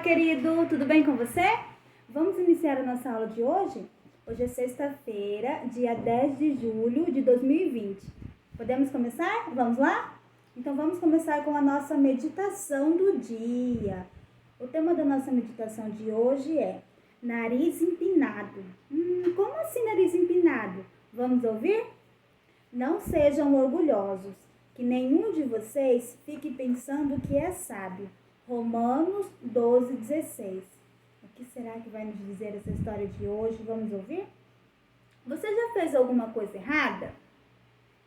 querido, tudo bem com você? Vamos iniciar a nossa aula de hoje? Hoje é sexta-feira, dia 10 de julho de 2020. Podemos começar? Vamos lá? Então vamos começar com a nossa meditação do dia. O tema da nossa meditação de hoje é nariz empinado. Como assim nariz empinado? Vamos ouvir? Não sejam orgulhosos, que nenhum de vocês fique pensando que é sábio. Romanos 12:16. O que será que vai nos dizer essa história de hoje? Vamos ouvir? Você já fez alguma coisa errada?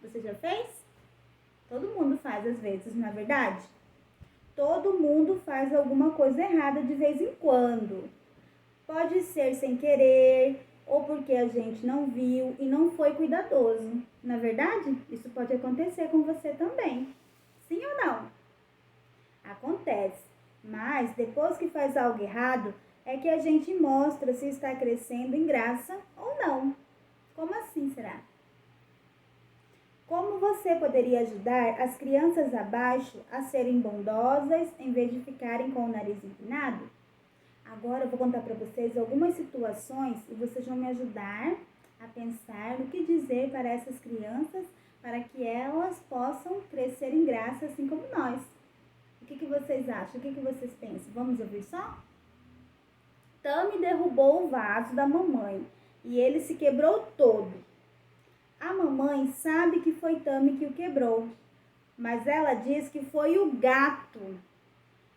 Você já fez? Todo mundo faz às vezes, não é verdade? Todo mundo faz alguma coisa errada de vez em quando. Pode ser sem querer, ou porque a gente não viu e não foi cuidadoso. Na verdade, isso pode acontecer com você também. Sim ou não? Acontece. Mas depois que faz algo errado, é que a gente mostra se está crescendo em graça ou não. Como assim será? Como você poderia ajudar as crianças abaixo a serem bondosas em vez de ficarem com o nariz empinado? Agora eu vou contar para vocês algumas situações e vocês vão me ajudar a pensar no que dizer para essas crianças para que elas possam crescer em graça assim como nós. O que vocês acham? O que vocês pensam? Vamos ouvir só? Tami derrubou o vaso da mamãe e ele se quebrou todo. A mamãe sabe que foi Tami que o quebrou, mas ela diz que foi o gato.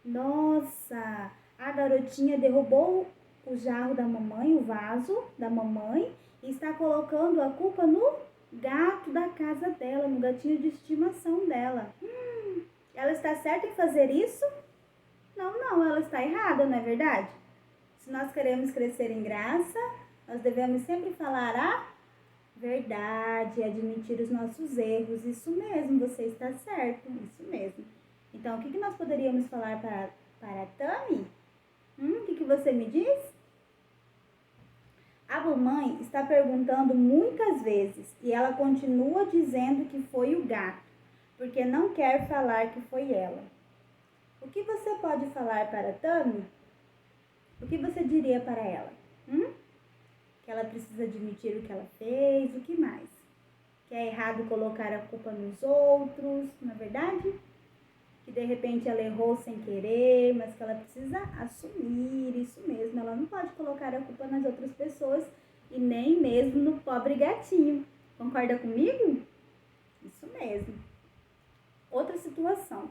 Nossa, a garotinha derrubou o jarro da mamãe, o vaso da mamãe, e está colocando a culpa no gato da casa dela, no gatinho de estimação dela. Ela está certa em fazer isso? Não, ela está errada, não é verdade? Se nós queremos crescer em graça, nós devemos sempre falar a verdade, admitir os nossos erros. Isso mesmo, você está certo, isso mesmo. Então, o que nós poderíamos falar para a Tami? O que você me diz? A mamãe está perguntando muitas vezes e ela continua dizendo que foi o gato, porque não quer falar que foi ela. O que você pode falar para a Tami? O que você diria para ela? Que ela precisa admitir o que ela fez, o que mais? Que é errado colocar a culpa nos outros, não é verdade? Que de repente ela errou sem querer, mas que ela precisa assumir isso mesmo. Ela não pode colocar a culpa nas outras pessoas e nem mesmo no pobre gatinho. Concorda comigo? Isso mesmo. Outra situação.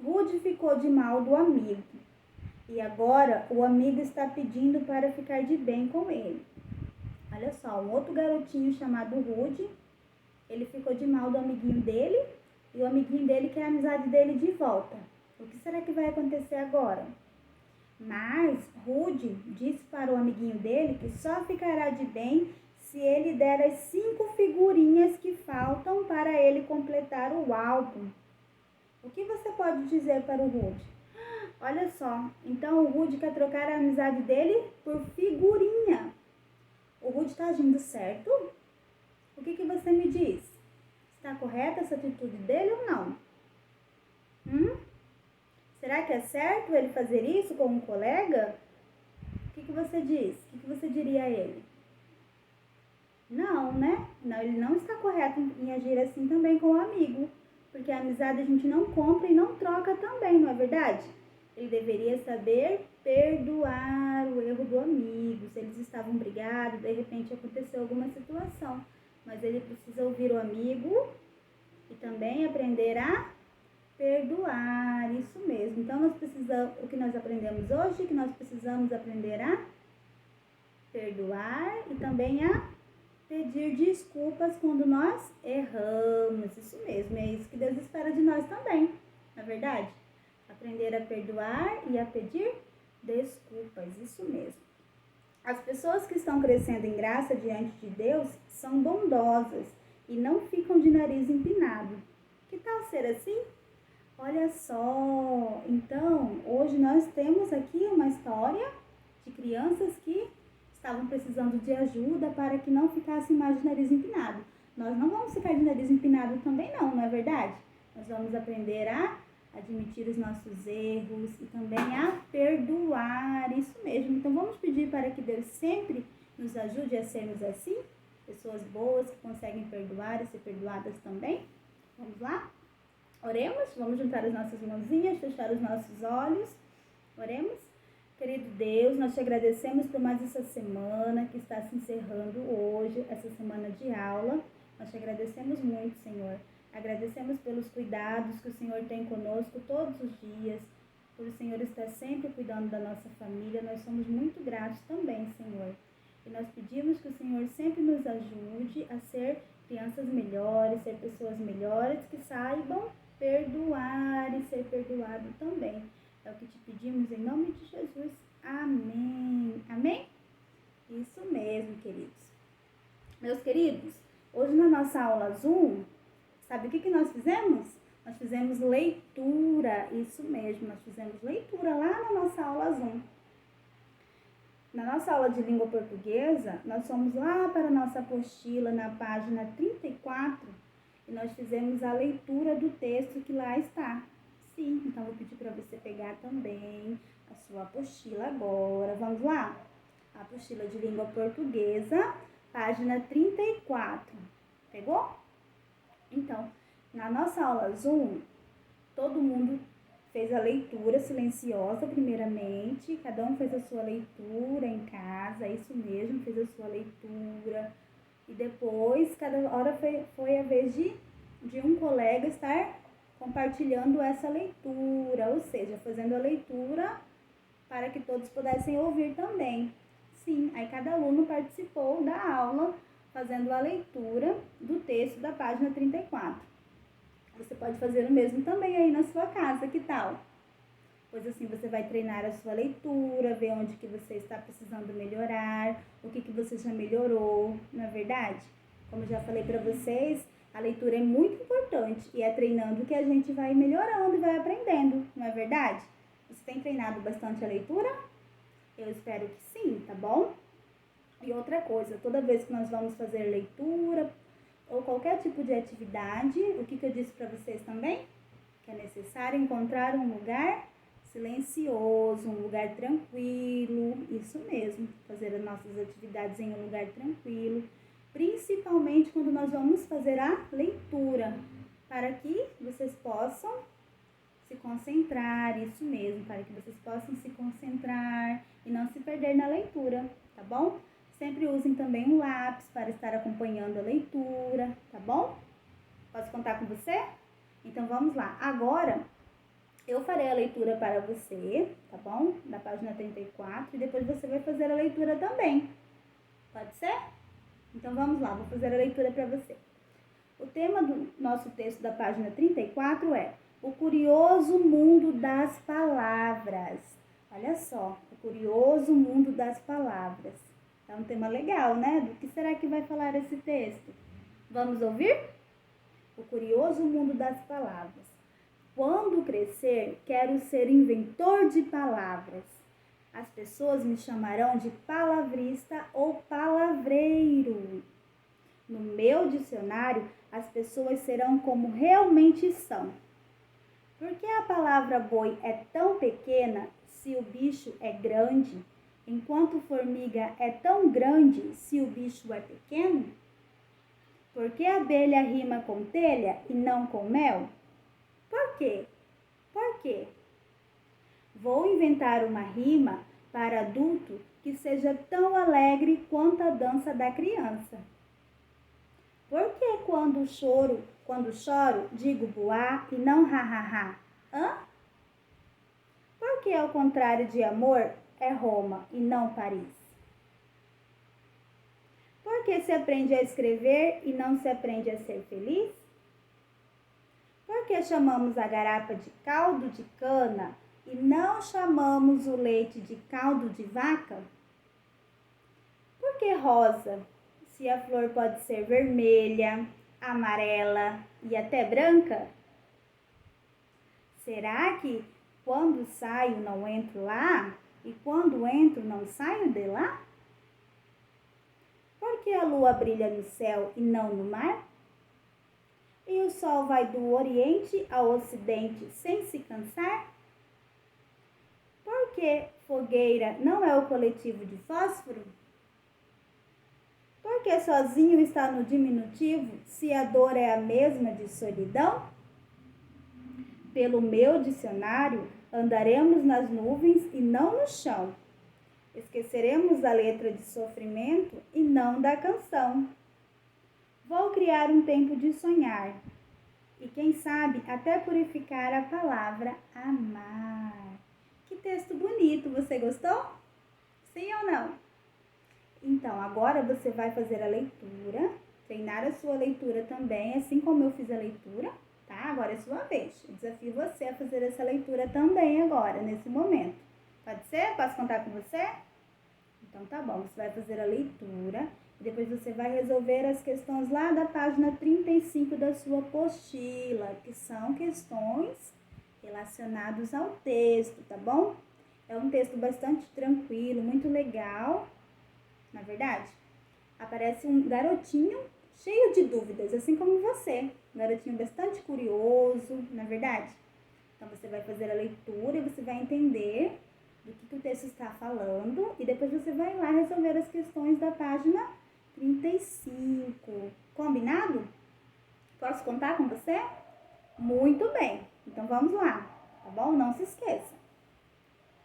Rude ficou de mal do amigo e agora o amigo está pedindo para ficar de bem com ele. Olha só, um outro garotinho chamado Rude, ele ficou de mal do amiguinho dele e o amiguinho dele quer a amizade dele de volta. O que será que vai acontecer agora? Mas Rude disse para o amiguinho dele que só ficará de bem se ele der as 5 figurinhas que faltam para ele completar o álbum. O que você pode dizer para o Rude? Olha só, então o Rude quer trocar a amizade dele por figurinha. O Rude está agindo certo? O que você me diz? Está correta essa atitude dele ou não? Será que é certo ele fazer isso com um colega? O que você diz? O que você diria a ele? Não, né? Não, ele não está correto em agir assim também com o amigo. Porque a amizade a gente não compra e não troca também, não é verdade? Ele deveria saber perdoar o erro do amigo. Se eles estavam brigados, de repente aconteceu alguma situação. Mas ele precisa ouvir o amigo e também aprender a perdoar. Isso mesmo. Então, o que nós aprendemos hoje, que nós precisamos aprender a perdoar e também a pedir desculpas quando nós erramos. Isso mesmo, é isso que Deus espera de nós também, não é verdade? Aprender a perdoar e a pedir desculpas, isso mesmo. As pessoas que estão crescendo em graça diante de Deus são bondosas e não ficam de nariz empinado. Que tal ser assim? Olha só, então, hoje nós temos aqui uma história de crianças que estavam precisando de ajuda para que não ficassem mais de nariz empinado. Nós não vamos ficar de nariz empinado também não é verdade? Nós vamos aprender a admitir os nossos erros e também a perdoar para que Deus sempre nos ajude a sermos assim, pessoas boas que conseguem perdoar e ser perdoadas também. Vamos lá? Oremos, vamos juntar as nossas mãozinhas, fechar os nossos olhos. Oremos. Querido Deus, nós te agradecemos por mais essa semana que está se encerrando hoje, essa semana de aula. Nós te agradecemos muito, Senhor. Agradecemos pelos cuidados que o Senhor tem conosco todos os dias, por o Senhor estar sempre cuidando da nossa família. Nós somos muito gratos também, Senhor. E nós pedimos que o Senhor sempre nos ajude a ser crianças melhores, ser pessoas melhores, que saibam perdoar e ser perdoado também. É o que te pedimos em nome de Jesus. Amém. Amém? Isso mesmo, queridos. Meus queridos, hoje na nossa aula Zoom, sabe o que nós fizemos? Nós fizemos leitura, isso mesmo, nós fizemos leitura lá na nossa aula Zoom. Na nossa aula de língua portuguesa, nós fomos lá para a nossa apostila na página 34 e nós fizemos a leitura do texto que lá está. Sim, então vou pedir para você pegar também a sua apostila agora. Vamos lá? A apostila de língua portuguesa, página 34. Pegou? Então, na nossa aula Zoom, todo mundo fez a leitura silenciosa primeiramente, cada um fez a sua leitura em casa, isso mesmo, fez a sua leitura. E depois, cada hora foi a vez de um colega estar compartilhando essa leitura, ou seja, fazendo a leitura para que todos pudessem ouvir também. Sim, aí cada aluno participou da aula fazendo a leitura do texto da página 34. Você pode fazer o mesmo também aí na sua casa, que tal? Pois assim você vai treinar a sua leitura, ver onde que você está precisando melhorar, o que você já melhorou, não é verdade? Como eu já falei para vocês, a leitura é muito importante e é treinando que a gente vai melhorando e vai aprendendo, não é verdade? Você tem treinado bastante a leitura? Eu espero que sim, tá bom? E outra coisa, toda vez que nós vamos fazer leitura ou qualquer tipo de atividade, o que eu disse para vocês também? Que é necessário encontrar um lugar silencioso, um lugar tranquilo, isso mesmo, fazer as nossas atividades em um lugar tranquilo, principalmente quando nós vamos fazer a leitura, para que vocês possam se concentrar, isso mesmo, para que vocês possam se concentrar e não se perder na leitura, tá bom? Sempre usem também um lápis para estar acompanhando a leitura, tá bom? Posso contar com você? Então vamos lá. Agora eu farei a leitura para você, tá bom? Da página 34 e depois você vai fazer a leitura também. Pode ser? Então vamos lá, vou fazer a leitura para você. O tema do nosso texto da página 34 é O Curioso Mundo das Palavras. Olha só, o curioso mundo das palavras. É um tema legal, né? Do que será que vai falar esse texto? Vamos ouvir? O curioso mundo das palavras. Quando crescer, quero ser inventor de palavras. As pessoas me chamarão de palavrista ou palavreiro. No meu dicionário, as pessoas serão como realmente são. Por que a palavra boi é tão pequena se o bicho é grande? Enquanto formiga é tão grande se o bicho é pequeno? Por que a abelha rima com telha e não com mel? Por quê? Por quê? Vou inventar uma rima para adulto que seja tão alegre quanto a dança da criança. Por que quando choro, digo buá e não ha? Hã? Por que ao contrário de amor é Roma e não Paris? Por que se aprende a escrever e não se aprende a ser feliz? Por que chamamos a garapa de caldo de cana e não chamamos o leite de caldo de vaca? Por que rosa, se a flor pode ser vermelha, amarela e até branca? Será que quando saio não entro lá e quando entro não saio de lá? Por que a lua brilha no céu e não no mar? E o sol vai do oriente ao ocidente sem se cansar? Por que fogueira não é o coletivo de fósforo? Por que sozinho está no diminutivo, se a dor é a mesma de solidão? Pelo meu dicionário, andaremos nas nuvens e não no chão. Esqueceremos da letra de sofrimento e não da canção. Vou criar um tempo de sonhar e, quem sabe, até purificar a palavra amar. Que texto bonito, você gostou? Sim ou não? Então, agora você vai fazer a leitura, treinar a sua leitura também, assim como eu fiz a leitura, tá? Agora é sua vez. Eu desafio você a fazer essa leitura também agora, nesse momento. Pode ser? Posso contar com você? Então tá bom, você vai fazer a leitura e depois você vai resolver as questões lá da página 35 da sua apostila, que são questões relacionadas ao texto, tá bom? É um texto bastante tranquilo, muito legal, na verdade. Aparece um garotinho cheio de dúvidas, assim como você, um garotinho bastante curioso, na verdade. Então você vai fazer a leitura e você vai entender do que o texto está falando e depois você vai lá resolver as questões da página 35. Combinado? Posso contar com você? Muito bem. Então vamos lá, tá bom? Não se esqueça.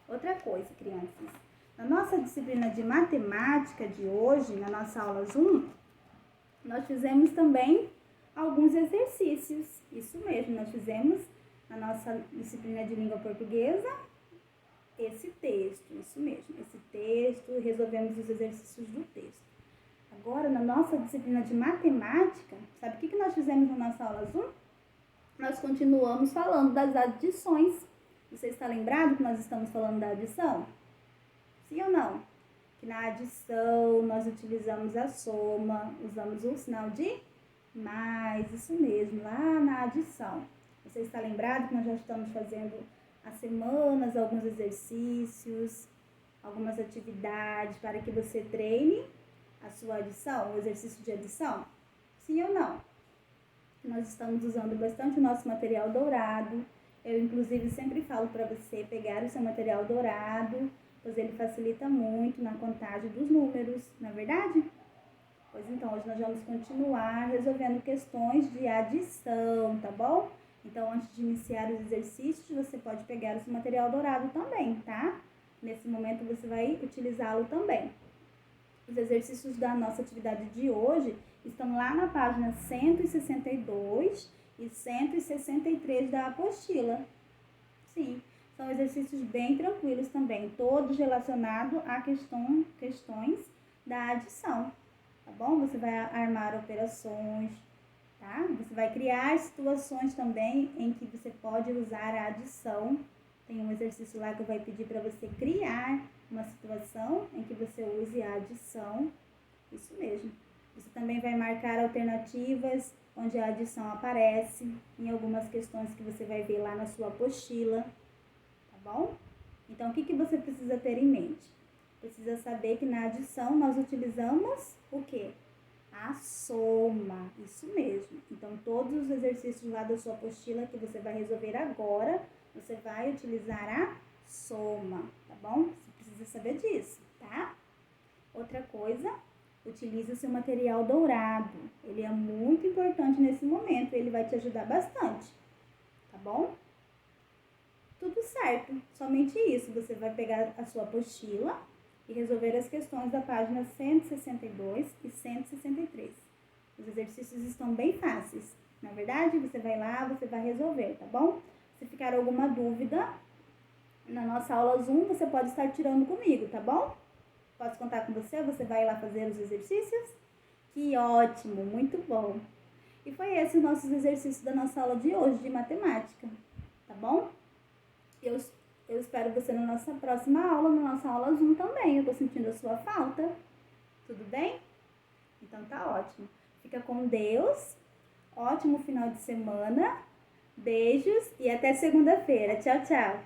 Outra coisa, crianças. Na nossa disciplina de matemática de hoje, na nossa aula Zoom, nós fizemos também alguns exercícios. Isso mesmo, nós fizemos na nossa disciplina de língua portuguesa esse texto, isso mesmo, esse texto, resolvemos os exercícios do texto. Agora, na nossa disciplina de matemática, sabe o que nós fizemos na nossa aula Zoom? Nós continuamos falando das adições. Você está lembrado que nós estamos falando da adição? Sim ou não? Que na adição nós utilizamos a soma, usamos o sinal de mais, isso mesmo, lá na adição. Você está lembrado que nós já estamos fazendo há semanas alguns exercícios, algumas atividades para que você treine a sua adição, o exercício de adição? Sim ou não? Nós estamos usando bastante o nosso material dourado. Eu, inclusive, sempre falo para você pegar o seu material dourado, pois ele facilita muito na contagem dos números, não é verdade? Pois então, hoje nós vamos continuar resolvendo questões de adição, tá bom? Então, antes de iniciar os exercícios, você pode pegar o seu material dourado também, tá? Nesse momento, você vai utilizá-lo também. Os exercícios da nossa atividade de hoje estão lá na página 162 e 163 da apostila. Sim, são exercícios bem tranquilos também, todos relacionados a questões da adição, tá bom? Você vai armar operações, tá? Você vai criar situações também em que você pode usar a adição. Tem um exercício lá que vai pedir para você criar uma situação em que você use a adição. Isso mesmo. Você também vai marcar alternativas onde a adição aparece em algumas questões que você vai ver lá na sua apostila, tá bom? Então, o que você precisa ter em mente? Precisa saber que na adição nós utilizamos o quê? A soma, isso mesmo. Então, todos os exercícios lá da sua apostila que você vai resolver agora, você vai utilizar a soma, tá bom? Você precisa saber disso, tá? Outra coisa, utilize o seu material dourado. Ele é muito importante nesse momento, ele vai te ajudar bastante, tá bom? Tudo certo, somente isso. Você vai pegar a sua apostila e resolver as questões da página 162 e 163. Os exercícios estão bem fáceis. Na verdade, você vai lá, você vai resolver, tá bom? Se ficar alguma dúvida, na nossa aula Zoom, você pode estar tirando comigo, tá bom? Posso contar com você? Você vai lá fazer os exercícios? Que ótimo, muito bom! E foi esse o nosso exercício da nossa aula de hoje, de matemática, tá bom? Eu espero você na nossa próxima aula, na nossa aula Zoom também. Eu tô sentindo a sua falta. Tudo bem? Então tá ótimo. Fica com Deus. Ótimo final de semana. Beijos e até segunda-feira. Tchau, tchau.